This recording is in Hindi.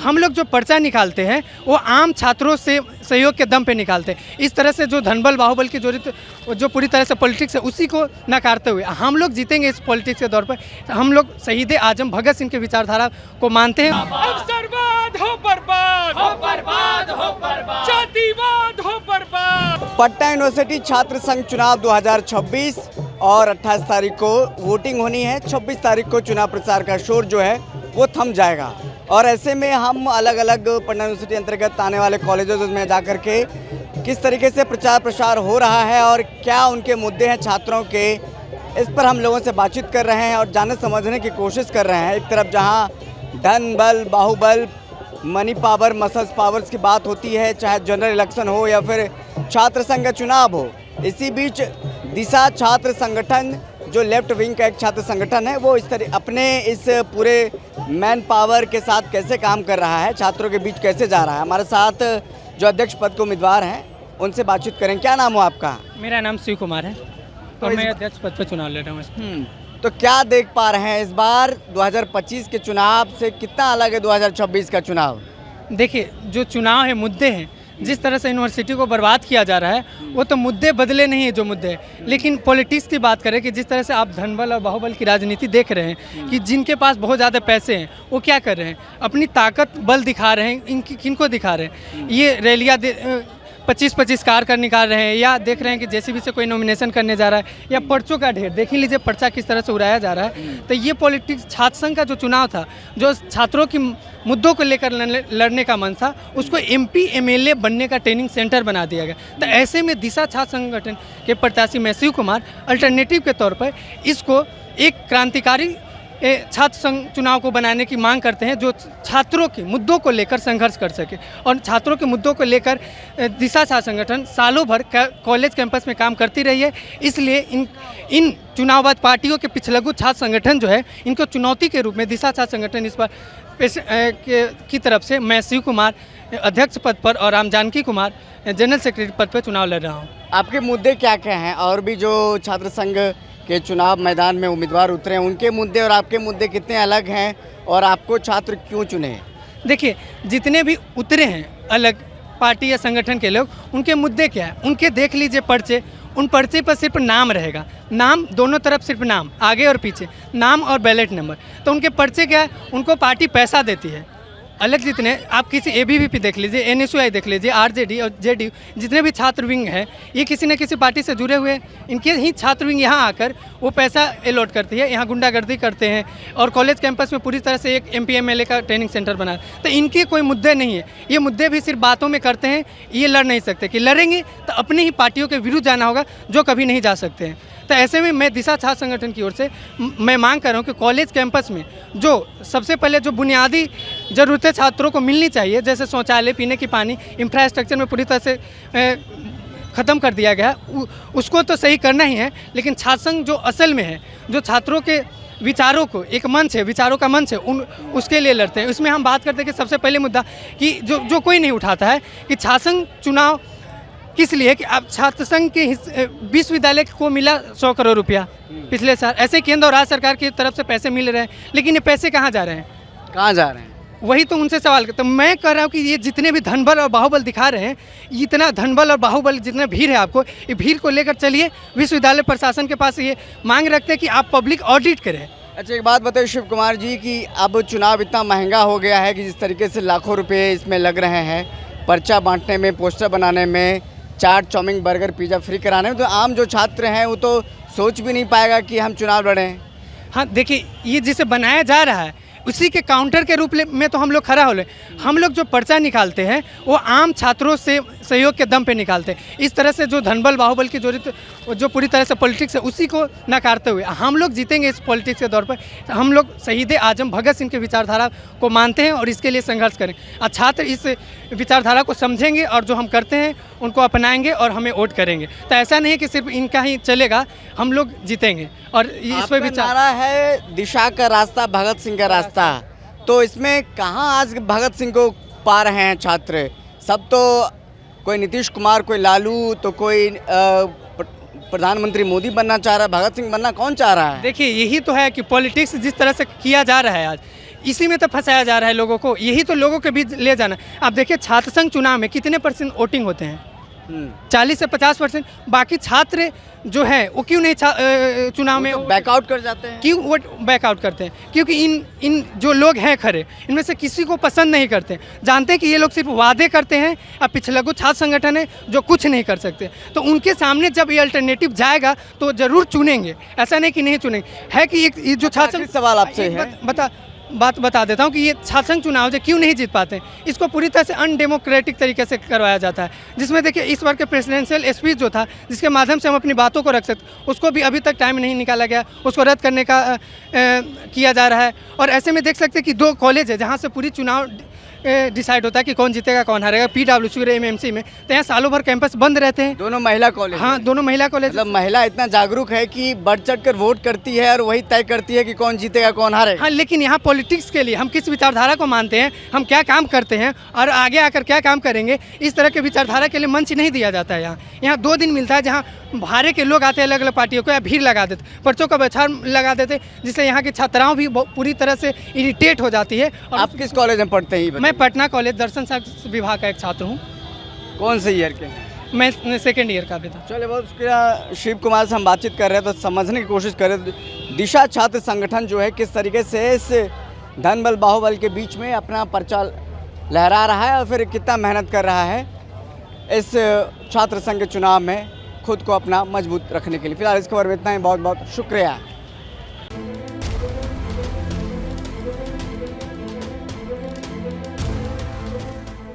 हम लोग जो पर्चा निकालते हैं वो आम छात्रों से सहयोग के दम पे निकालते हैं। इस तरह से जो धनबल बाहुबल की जो पूरी तरह से पॉलिटिक्स है उसी को नकारते हुए हम लोग जीतेंगे इस पॉलिटिक्स के दौर पर। हम लोग शहीद आजम भगत सिंह के विचारधारा को मानते हैं। अवसरवाद हो बर्बाद, हो बर्बाद, हो बर्बाद, जातिवाद हो बर्बाद। पटना यूनिवर्सिटी छात्र संघ चुनाव 2026 और 28 तारीख को वोटिंग होनी है। 26 तारीख को चुनाव प्रचार का शोर जो है वो थम जाएगा और ऐसे में हम अलग अलग पटना यूनिवर्सिटी अंतर्गत आने वाले कॉलेजों में जा कर के किस तरीके से प्रचार प्रसार हो रहा है और क्या उनके मुद्दे हैं छात्रों के, इस पर हम लोगों से बातचीत कर रहे हैं और जानने समझने की कोशिश कर रहे हैं। एक तरफ जहां धन बल बाहुबल मनी पावर मसल्स पावर्स की बात होती है, चाहे जनरल इलेक्शन हो या फिर छात्र संघ का चुनाव हो, इसी बीच दिशा छात्र संगठन जो लेफ्ट विंग का एक छात्र संगठन है वो अपने इस पूरे मैन पावर के साथ कैसे काम कर रहा है, छात्रों के बीच कैसे जा रहा है। हमारे साथ जो अध्यक्ष पद के उम्मीदवार हैं उनसे बातचीत करें। क्या नाम हो आपका? मेरा नाम शिव कुमार है और मैं अध्यक्ष पद पर चुनाव लड़ रहा हूँ। तो क्या देख पा रहे हैं इस बार 2025 के चुनाव से कितना अलग है 2026 का चुनाव? देखिए, जो चुनाव है मुद्दे हैं, जिस तरह से यूनिवर्सिटी को बर्बाद किया जा रहा है वो तो मुद्दे बदले नहीं है जो मुद्दे हैं। लेकिन पॉलिटिक्स की बात करें कि जिस तरह से आप धनबल और बाहुबल की राजनीति देख रहे हैं कि जिनके पास बहुत ज़्यादा पैसे हैं वो क्या कर रहे हैं, अपनी ताकत बल दिखा रहे हैं। किनको दिखा रहे हैं? ये रैलियाँ 25-25 कार कर निकाल रहे हैं या देख रहे हैं कि जेसीबी से कोई नॉमिनेशन करने जा रहा है या पर्चों का ढेर देख ही लीजिए, पर्चा किस तरह से उड़ाया जा रहा है। तो ये पॉलिटिक्स छात्र संघ का जो चुनाव था, जो छात्रों की मुद्दों को लेकर लड़ने का मन था, उसको MP MLA बनने का ट्रेनिंग सेंटर बना दिया गया। तो ऐसे में दिशा छात्र संगठन के प्रत्याशी मैं शिव कुमार अल्टरनेटिव के तौर पर इसको एक क्रांतिकारी छात्र संघ चुनाव को बनाने की मांग करते हैं जो छात्रों के मुद्दों को लेकर संघर्ष कर सके। और छात्रों के मुद्दों को लेकर दिशा छात्र संगठन सालों भर कॉलेज कैंपस में काम करती रही है। इसलिए इन चुनाववाद पार्टियों के पिछलग्गू छात्र संगठन जो है, इनको चुनौती के रूप में दिशा छात्र संगठन इस पर की तरफ से मैं शिव कुमार अध्यक्ष पद पर और राम जानकी कुमार जनरल सेक्रेटरी पद पर चुनाव लड़ रहा हूँ। आपके मुद्दे क्या क्या हैं और भी जो छात्र संघ के चुनाव मैदान में उम्मीदवार उतरे हैं उनके मुद्दे और आपके मुद्दे कितने अलग हैं और आपको छात्र क्यों चुने? देखिए, जितने भी उतरे हैं अलग पार्टी या संगठन के लोग, उनके मुद्दे क्या है, उनके देख लीजिए पर्चे। उन पर्चे पर सिर्फ नाम रहेगा, नाम दोनों तरफ सिर्फ नाम, आगे और पीछे नाम और बैलेट नंबर। तो उनके पर्चे क्या है, उनको पार्टी पैसा देती है। अलग जितने आप किसी ABVP देख लीजिए, NSUI देख लीजिए, RJD और JDU, जितने भी छात्र विंग हैं ये किसी न किसी पार्टी से जुड़े हुए हैं। इनके ही छात्र विंग यहाँ आकर वो पैसा अलॉट करती है, यहाँ गुंडागर्दी करते हैं और कॉलेज कैंपस में पूरी तरह से एक MP MLA का ट्रेनिंग सेंटर बना। तो इनके कोई मुद्दे नहीं है, ये मुद्दे भी सिर्फ बातों में करते हैं। ये लड़ नहीं सकते, कि लड़ेंगे तो अपनी ही पार्टियों के विरुद्ध जाना होगा जो कभी नहीं जा सकते हैं। तो ऐसे में मैं दिशा छात्र संगठन की ओर से मैं मांग कर रहा हूँ कि कॉलेज कैंपस में जो सबसे पहले जो बुनियादी ज़रूरतें छात्रों को मिलनी चाहिए, जैसे शौचालय, पीने की पानी, इंफ्रास्ट्रक्चर में पूरी तरह से ख़त्म कर दिया गया, उसको तो सही करना ही है। लेकिन छात्र संघ जो असल में है, जो छात्रों के विचारों को एक मंच है, विचारों का मंच है, उसके लिए लड़ते हैं। इसमें हम बात करते हैं कि सबसे पहले मुद्दा कि जो कोई नहीं उठाता है कि छात्र संघ चुनाव किस लिए, कि अब छात्र संघ के विश्वविद्यालय को मिला 100 करोड़ रुपया पिछले साल, ऐसे केंद्र और राज्य सरकार की तरफ से पैसे मिल रहे हैं, लेकिन ये पैसे कहाँ जा रहे हैं? कहाँ जा रहे हैं? वही तो उनसे सवाल करते। तो मैं कह रहा हूँ कि ये जितने भी धनबल और बाहुबल दिखा रहे हैं, इतना धनबल और बाहुबल जितना भीड़ है आपको, ये भीड़ को लेकर चलिए विश्वविद्यालय प्रशासन के पास ये मांग रखते हैं कि आप पब्लिक ऑडिट करें। अच्छा, एक बात बताइए शिव कुमार जी कि अब चुनाव इतना महंगा हो गया है कि जिस तरीके से लाखों रुपये इसमें लग रहे हैं पर्चा बांटने में, पोस्टर बनाने में, चाट चाउमीन बर्गर पिज़्ज़ा फ्री कराने में, तो आम जो छात्र हैं वो तो सोच भी नहीं पाएगा कि हम चुनाव लड़ें। हाँ, देखिए, ये जिसे बनाया जा रहा है उसी के काउंटर के रूप में तो हम लोग खड़ा हो रहे। हम लोग जो पर्चा निकालते हैं वो आम छात्रों से सहयोग के दम पे निकालते हैं। इस तरह से जो धनबल बाहुबल की जो पूरी तरह से पॉलिटिक्स है उसी को नकारते हुए हम लोग जीतेंगे इस पॉलिटिक्स के दौर पर। हम लोग शहीद आजम भगत सिंह की विचारधारा को मानते हैं और इसके लिए संघर्ष करें। और छात्र इस विचारधारा को समझेंगे और जो हम करते हैं उनको अपनाएंगे और हमें वोट करेंगे। तो ऐसा नहीं कि सिर्फ इनका ही चलेगा, हम लोग जीतेंगे। और इस पर विचार है दिशा का रास्ता, भगत सिंह का रास्ता, तो इसमें कहाँ आज भगत सिंह को पा रहे हैं छात्र? सब तो कोई नीतीश कुमार, कोई लालू, तो कोई प्रधानमंत्री मोदी बनना चाह रहा है, भगत सिंह बनना कौन चाह रहा है? देखिए, यही तो है कि पॉलिटिक्स जिस तरह से किया जा रहा है आज, इसी में तो फंसाया जा रहा है लोगों को, यही तो लोगों के बीच ले जाना। आप देखिए छात्र संघ चुनाव में कितने % वोटिंग होते हैं, 40 से 50%। बाकी छात्र जो है वो क्यों नहीं चुनाव में बैकआउट कर जाते हैं। क्यों वोट बैकआउट करते हैं? क्योंकि इन जो लोग हैं खरे, इनमें से किसी को पसंद नहीं करते, जानते हैं कि ये लोग सिर्फ वादे करते हैं। अब पिछलग्गू छात्र संगठन है जो कुछ नहीं कर सकते, तो उनके सामने जब ये अल्टरनेटिव जाएगा तो जरूर चुनेंगे, ऐसा नहीं कि नहीं चुनेंगे। है कि एक ये जो छात्र आखिरी सवाल आपसे है। बात बता देता हूँ कि ये छात्र संघ चुनाव जो क्यों नहीं जीत पाते, इसको पूरी तरह से अनडेमोक्रेटिक तरीके से करवाया जाता है। जिसमें देखिए इस बार के प्रेसिडेंशियल स्पीच जो था, जिसके माध्यम से हम अपनी बातों को रख सकते, उसको भी अभी तक टाइम नहीं निकाला गया, उसको रद्द करने का किया जा रहा है। और ऐसे में देख सकते हैं कि 2 कॉलेज है जहाँ से पूरी चुनाव डिसाइड होता है कि कौन जीतेगा कौन हारेगा, PWC और MMC में। तो यहाँ सालों भर कैंपस बंद रहते हैं। दोनों महिला कॉलेज। हाँ, दोनों महिला कॉलेज। मतलब महिला इतना जागरूक है कि बढ़ चढ़ कर वोट करती है और वही तय करती है कि कौन जीतेगा कौन हारेगा। हाँ, लेकिन यहाँ पॉलिटिक्स के लिए हम किस विचारधारा को मानते हैं, हम क्या काम करते हैं और आगे आकर क्या काम करेंगे, इस तरह के विचारधारा के लिए मंच नहीं दिया जाता है। यहाँ 2 दिन मिलता है जहाँ बाहर के लोग आते हैं अलग अलग पार्टियों को, या भीड़ लगा देते, पर्चों का बछार लगा देते, जिससे यहाँ की छात्राओं भी पूरी तरह से इरिटेट हो जाती है। और आप किस कॉलेज में पढ़ते हैं? मैं पटना कॉलेज दर्शन शास्त्र विभाग का एक छात्र हूँ। कौन से ईयर के हैं? मैं 2nd ईयर का भी था। चलिए, बहुत शुक्रिया। शिव कुमार से हम बातचीत कर रहे हैं तो समझने की कोशिश कर रहे थे दिशा छात्र संगठन जो है किस तरीके से इस धन बल बाहुबल के बीच में अपना पर्चा लहरा रहा है और फिर कितना मेहनत कर रहा है इस छात्र संघ के चुनाव में खुद को अपना मजबूत रखने के लिए। फिलहाल इस खबर में इतना ही। बहुत बहुत शुक्रिया।